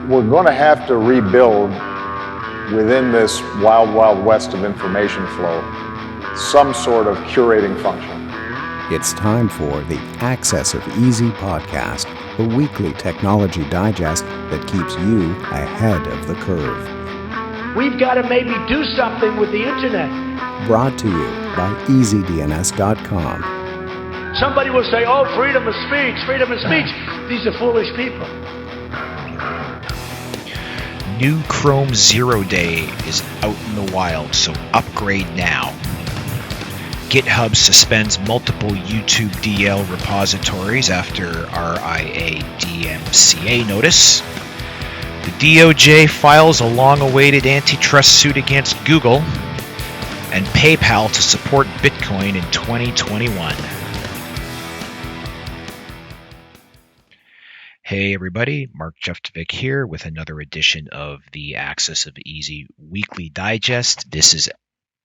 we're going to have to rebuild within this wild, wild west of information flow some sort of curating function. It's time for the AxisOfEasy podcast, the weekly technology digest that keeps you ahead of the curve. We've got to maybe do something with the internet. Brought to you by easyDNS.com. Somebody will say, oh, freedom of speech, freedom of speech. These are foolish people. New Chrome 0 Day is out in the wild, so upgrade now. GitHub suspends multiple YouTube DL repositories after RIAA DMCA notice. The DOJ files a long-awaited antitrust suit against Google, and PayPal to support Bitcoin in 2021. Hey everybody, Mark Jeftovic here with another edition of the AxisOfEasy Weekly Digest. This is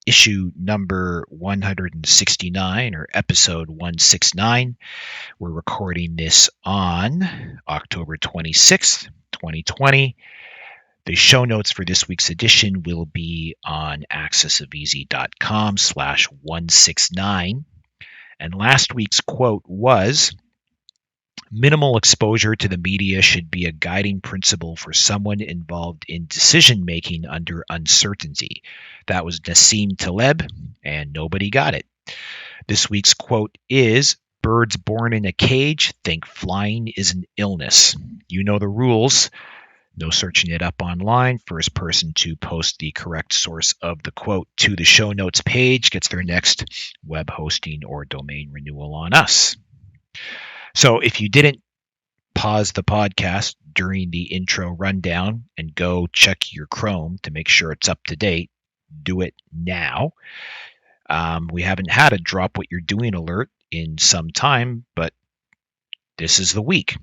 issue number 169, or episode 169. We're recording this on October 26th, 2020. The show notes for this week's edition will be on AxisOfEasy.com/169. And last week's quote was, "Minimal exposure to the media should be a guiding principle for someone involved in decision-making under uncertainty." That was Nassim Taleb, and nobody got it. This week's quote is, "Birds born in a cage think flying is an illness." You know the rules. No searching it up online. First person to post the correct source of the quote to the show notes page gets their next web hosting or domain renewal on us. So if you didn't pause the podcast during the intro rundown and go check your Chrome to make sure it's up to date, do it now. We haven't had a drop what you're doing alert in some time, but this is the week.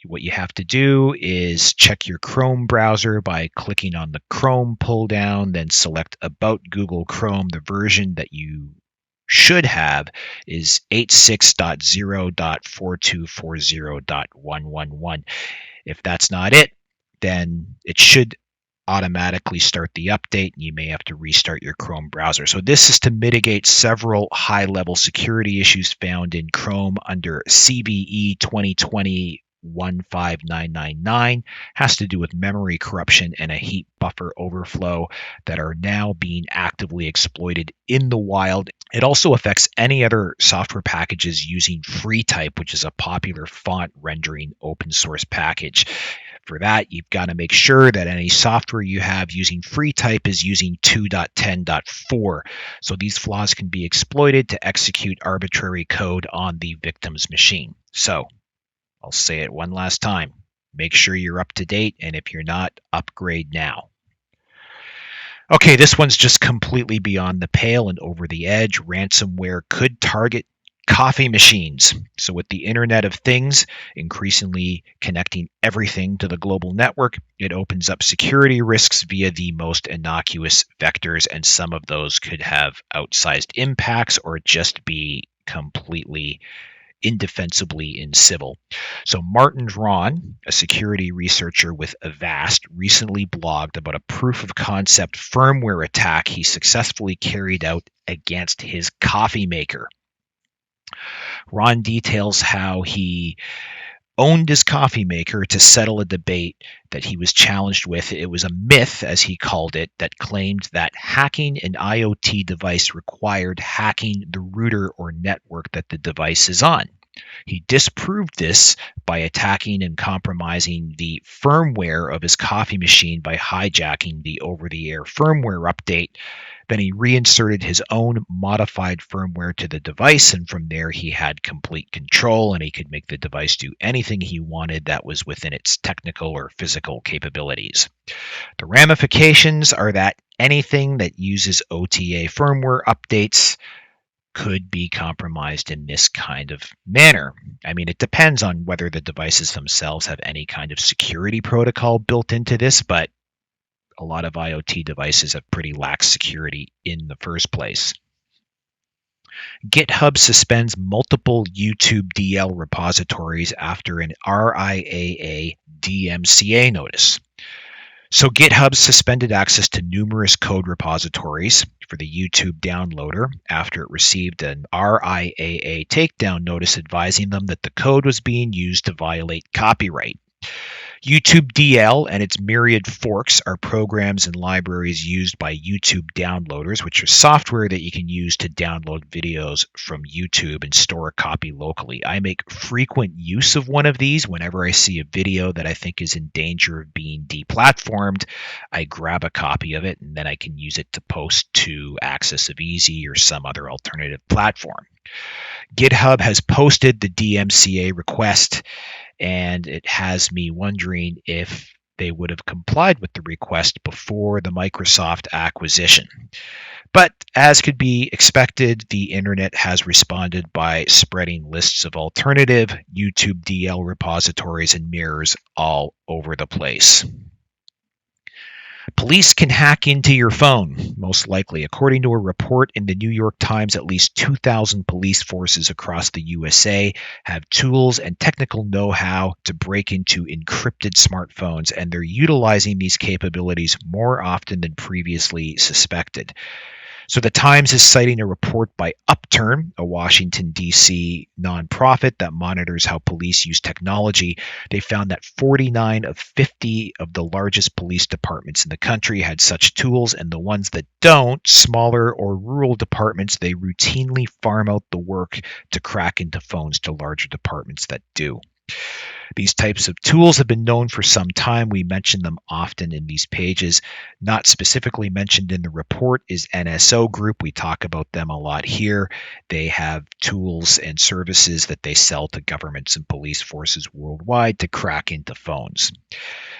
What you have to do is check your Chrome browser by clicking on the Chrome pull down, then select About Google Chrome. The version that you should have is 86.0.4240.111. If that's not it, then it should automatically start the update, and you may have to restart your Chrome browser. So this is to mitigate several high-level security issues found in Chrome under CVE 2020-15999. Has to do with memory corruption and a heap buffer overflow that are now being actively exploited in the wild. It also affects any other software packages using FreeType, which is a popular font rendering open source package. For that, you've got to make sure that any software you have using FreeType is using 2.10.4. So these flaws can be exploited to execute arbitrary code on the victim's machine. So I'll say it one last time. Make sure you're up to date, and if you're not, upgrade now. Okay, this one's just completely beyond the pale and over the edge. Ransomware could target coffee machines. So with the Internet of Things increasingly connecting everything to the global network, it opens up security risks via the most innocuous vectors, and some of those could have outsized impacts or just be completely indefensibly incivil. So Martin Rahn, a security researcher with Avast, recently blogged about a proof of concept firmware attack he successfully carried out against his coffee maker. Ron details how he owned his coffee maker to settle a debate that he was challenged with. It was a myth, as he called it, that claimed that hacking an IoT device required hacking the router or network that the device is on. He disproved this by attacking and compromising the firmware of his coffee machine by hijacking the over-the-air firmware update. Then he reinserted his own modified firmware to the device, and from there he had complete control, and he could make the device do anything he wanted that was within its technical or physical capabilities. The ramifications are that anything that uses OTA firmware updates could be compromised in this kind of manner. I mean, it depends on whether the devices themselves have any kind of security protocol built into this, but a lot of IoT devices have pretty lax security in the first place. GitHub suspends multiple YouTube DL repositories after an RIAA DMCA notice. So GitHub suspended access to numerous code repositories for the YouTube downloader after it received an RIAA takedown notice advising them that the code was being used to violate copyright. YouTube DL and its myriad forks are programs and libraries used by YouTube downloaders, which are software that you can use to download videos from YouTube and store a copy locally. I make frequent use of one of these whenever I see a video that I think is in danger of being deplatformed. I grab a copy of it and then I can use it to post to AxisOfEasy or some other alternative platform. GitHub has posted the DMCA request, and it has me wondering if they would have complied with the request before the Microsoft acquisition. But as could be expected, the internet has responded by spreading lists of alternative YouTube DL repositories and mirrors all over the place. Police can hack into your phone, most likely. According to a report in the New York Times, at least 2,000 police forces across the USA have tools and technical know-how to break into encrypted smartphones, and they're utilizing these capabilities more often than previously suspected. So the Times is citing a report by Upturn, a Washington, D.C. nonprofit that monitors how police use technology. They found that 49 of 50 of the largest police departments in the country had such tools, and the ones that don't, smaller or rural departments, they routinely farm out the work to crack into phones to larger departments that do. These types of tools have been known for some time. We mention them often in these pages. Not specifically mentioned in the report is NSO Group. We talk about them a lot here. They have tools and services that they sell to governments and police forces worldwide to crack into phones.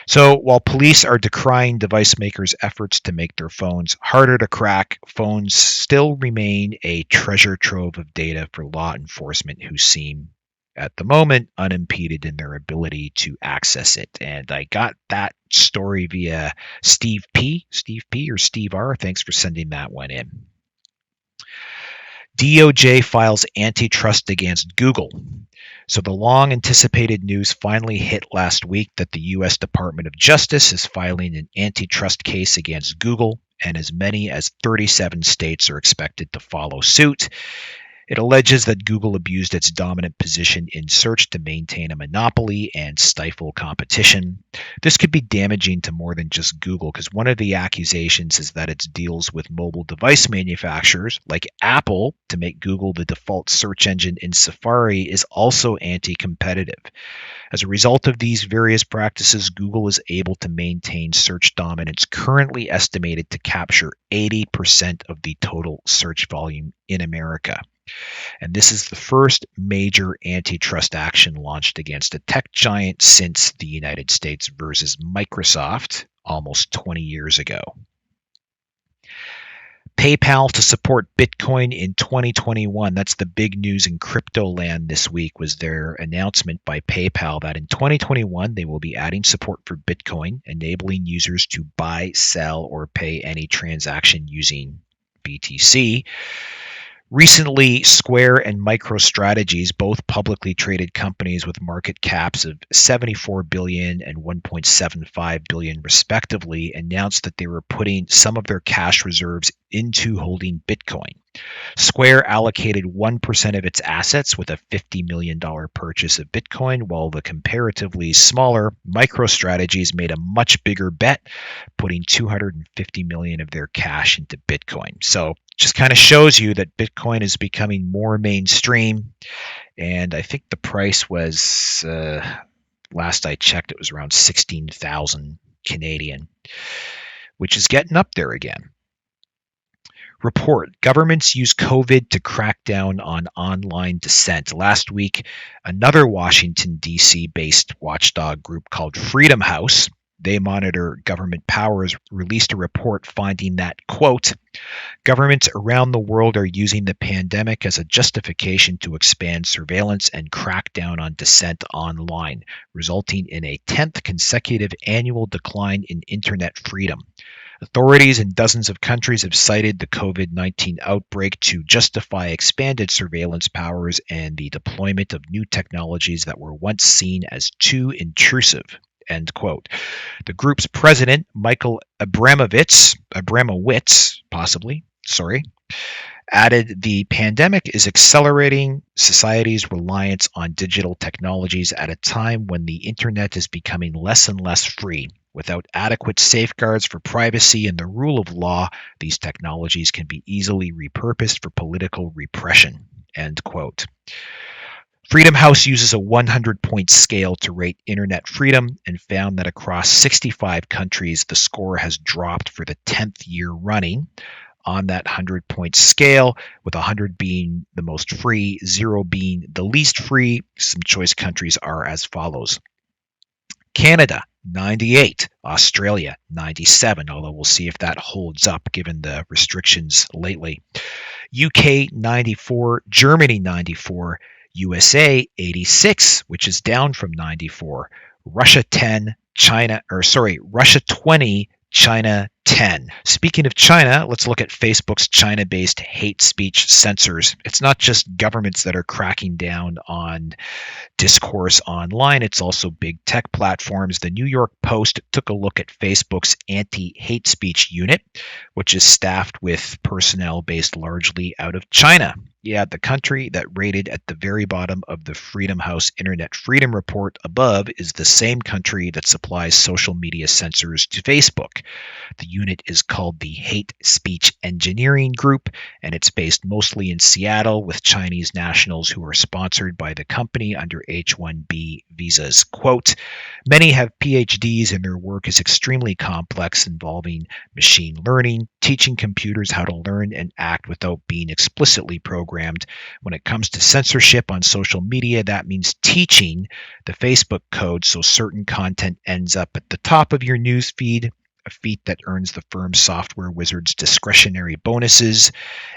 So while police are decrying device makers' efforts to make their phones harder to crack, phones still remain a treasure trove of data for law enforcement who seem at the moment unimpeded in their ability to access it. And I got that story via Steve P or Steve R. Thanks for sending that one in. DOJ files antitrust against Google. So the long anticipated news finally hit last week that the U.S. Department of Justice is filing an antitrust case against Google, and as many as 37 states are expected to follow suit. It alleges that Google abused its dominant position in search to maintain a monopoly and stifle competition. This could be damaging to more than just Google, because one of the accusations is that its deals with mobile device manufacturers like Apple to make Google the default search engine in Safari is also anti-competitive. As a result of these various practices, Google is able to maintain search dominance, currently estimated to capture 80% of the total search volume in America. And this is the first major antitrust action launched against a tech giant since the United States versus Microsoft almost 20 years ago. PayPal to support Bitcoin in 2021. That's the big news in crypto land this week, was their announcement by PayPal that in 2021 they will be adding support for Bitcoin, enabling users to buy, sell, or pay any transaction using BTC. Recently, Square and MicroStrategies, both publicly traded companies with market caps of $74 billion and $1.75 billion respectively, announced that they were putting some of their cash reserves into holding Bitcoin. Square allocated 1% of its assets with a $50 million purchase of Bitcoin, while the comparatively smaller MicroStrategies made a much bigger bet, putting $250 million of their cash into Bitcoin. So just kind of shows you that Bitcoin is becoming more mainstream. And I think the price was, last I checked, it was around 16,000 Canadian, which is getting up there again. Report: governments use COVID to crack down on online dissent. Last week, another Washington, D.C. based watchdog group called Freedom House, they monitor government powers, released a report finding that, quote, governments around the world are using the pandemic as a justification to expand surveillance and crack down on dissent online, resulting in a 10th consecutive annual decline in internet freedom. Authorities in dozens of countries have cited the COVID-19 outbreak to justify expanded surveillance powers and the deployment of new technologies that were once seen as too intrusive. end quote. The group's president, Michael Abramowitz, added the pandemic is accelerating society's reliance on digital technologies at a time when the internet is becoming less and less free. Without adequate safeguards for privacy and the rule of law, these technologies can be easily repurposed for political repression, end quote. Freedom House uses a 100-point scale to rate internet freedom and found that across 65 countries, the score has dropped for the 10th year running. On that 100-point scale, with 100 being the most free, 0 being the least free, some choice countries are as follows. Canada, 98. Australia, 97, although we'll see if that holds up given the restrictions lately. UK, 94. Germany, 94. USA, 86, which is down from 94. Russia, 10. Russia, 20. China 10. Speaking of China, let's look at Facebook's China-based hate speech censors. It's not just governments that are cracking down on discourse online, it's also big tech platforms. The New York Post took a look at Facebook's anti-hate speech unit, which is staffed with personnel based largely out of China. Yeah, the country that rated at the very bottom of the Freedom House Internet Freedom Report above is the same country that supplies social media censors to Facebook. The unit is called the Hate Speech Engineering Group, and it's based mostly in Seattle with Chinese nationals who are sponsored by the company under H-1B visas. Quote, many have PhDs and their work is extremely complex, involving machine learning, teaching computers how to learn and act without being explicitly programmed. When it comes to censorship on social media, that means teaching the Facebook code so certain content ends up at the top of your news feed, a feat that earns the firm's software wizards discretionary bonuses.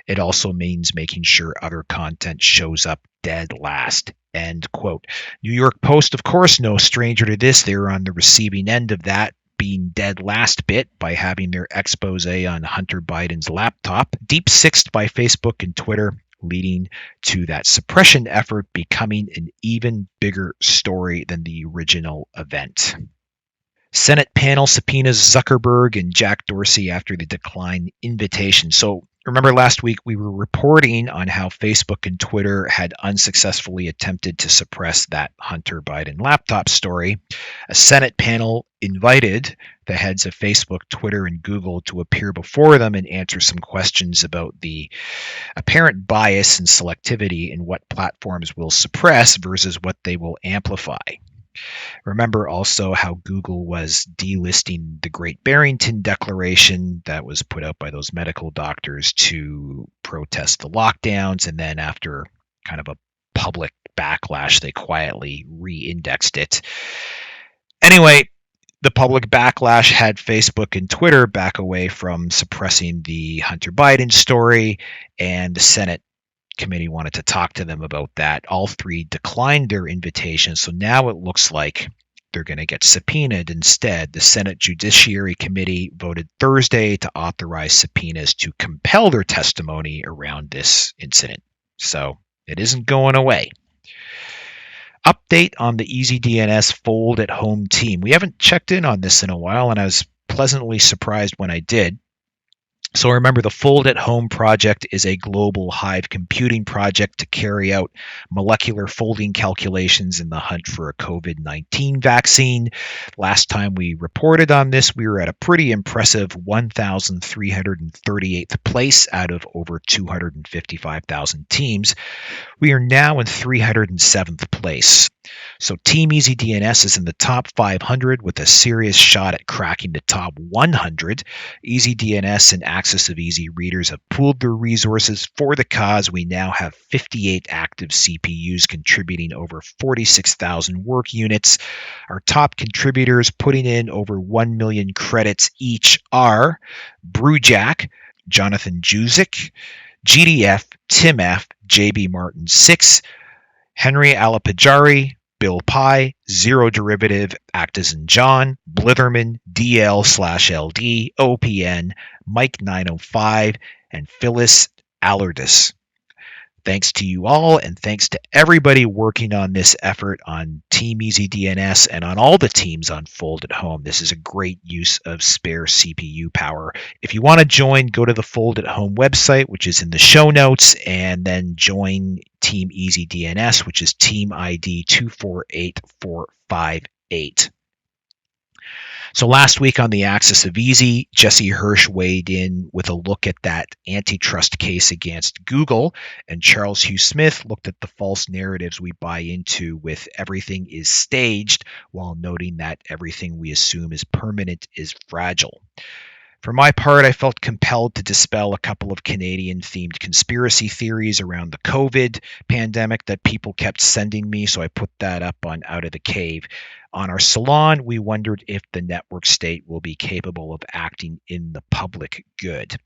It also means making sure other content shows up dead last, end quote. New York Post, of course, no stranger to this. They're on the receiving end of that being dead last bit by having their expose on Hunter Biden's laptop deep-sixed by Facebook and Twitter, leading to that suppression effort becoming an even bigger story than the original event. Senate panel subpoenas Zuckerberg and Jack Dorsey after the declined invitation. So remember last week we were reporting on how Facebook and Twitter had unsuccessfully attempted to suppress that Hunter Biden laptop story. A Senate panel invited the heads of Facebook, Twitter, and Google to appear before them and answer some questions about the apparent bias and selectivity in what platforms will suppress versus what they will amplify. Remember also how Google was delisting the Great Barrington Declaration that was put out by those medical doctors to protest the lockdowns, and then after kind of a public backlash, they quietly re-indexed it. Anyway, the public backlash had Facebook and Twitter back away from suppressing the Hunter Biden story, and the Senate committee wanted to talk to them about that. All three declined their invitation, so now it looks like they're going to get subpoenaed instead. The Senate Judiciary Committee voted Thursday to authorize subpoenas to compel their testimony around this incident. So it isn't going away. Update on the easyDNS Fold at Home team. We haven't checked in on this in a while, and I was pleasantly surprised when I did. So remember, the Fold at Home project is a global Hive computing project to carry out molecular folding calculations in the hunt for a COVID-19 vaccine. Last time we reported on this, we were at a pretty impressive 1,338th place out of over 255,000 teams. We are now in 307th place. So Team easyDNS is in the top 500 with a serious shot at cracking the top 100. easyDNS and AxisOfEasy readers have pooled their resources for the cause. We now have 58 active CPUs contributing over 46,000 work units. Our top contributors putting in over 1 million credits each are Brewjack, Jonathan Juzik, GDF, Tim F, JB Martin 6, Henry Alapajari, Bill Pye, Zero Derivative, Actizen John, Blitherman, DL/LD, OPN, Mike 905, and Phyllis Allardis. Thanks to you all, and thanks to everybody working on this effort on Team easyDNS and on all the teams on Fold at Home. This is a great use of spare CPU power. If you want to join, go to the Fold at Home website, which is in the show notes, and then join Team easyDNS, which is Team ID 248458. So last week on the AxisOfEasy, Jesse Hirsch weighed in with a look at that antitrust case against Google, and Charles Hugh Smith looked at the false narratives we buy into with everything is staged, while noting that everything we assume is permanent is fragile. For my part, I felt compelled to dispel a couple of Canadian-themed conspiracy theories around the COVID pandemic that people kept sending me, so I put that up on Out of the Cave. On our salon, we wondered if the network state will be capable of acting in the public good.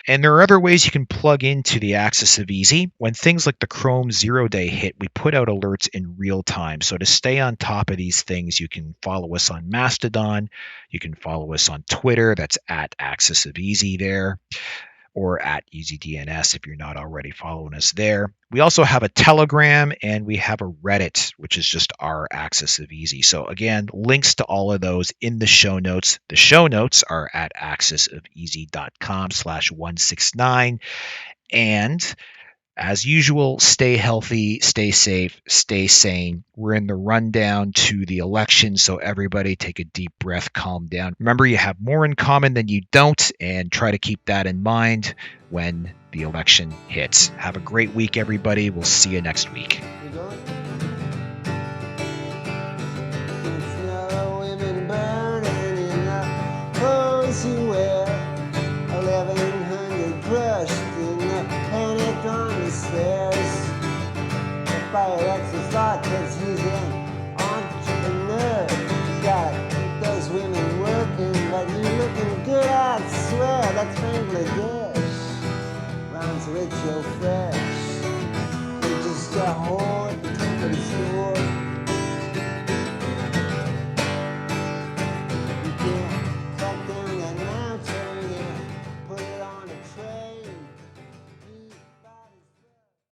And there are other ways you can plug into the AxisOfEasy. When things like the Chrome 0-day hit, we put out alerts in real time. So to stay on top of these things, you can follow us on Mastodon. You can follow us on Twitter. That's at AxisOfEasy there, or at easyDNS if you're not already following us there. We also have a Telegram, and we have a Reddit, which is just our AxisOfEasy. So again, links to all of those in the show notes. The show notes are at axisofeasy.com/169. And as usual, stay healthy, stay safe, stay sane. We're in the rundown to the election, so everybody take a deep breath, calm down. Remember, you have more in common than you don't, and try to keep that in mind when the election hits. Have a great week, everybody. We'll see you next week. That's using entrepreneur. Gotta keep those women working, but you looking good, I swear. That's Bangladesh. Rhymes with your friend.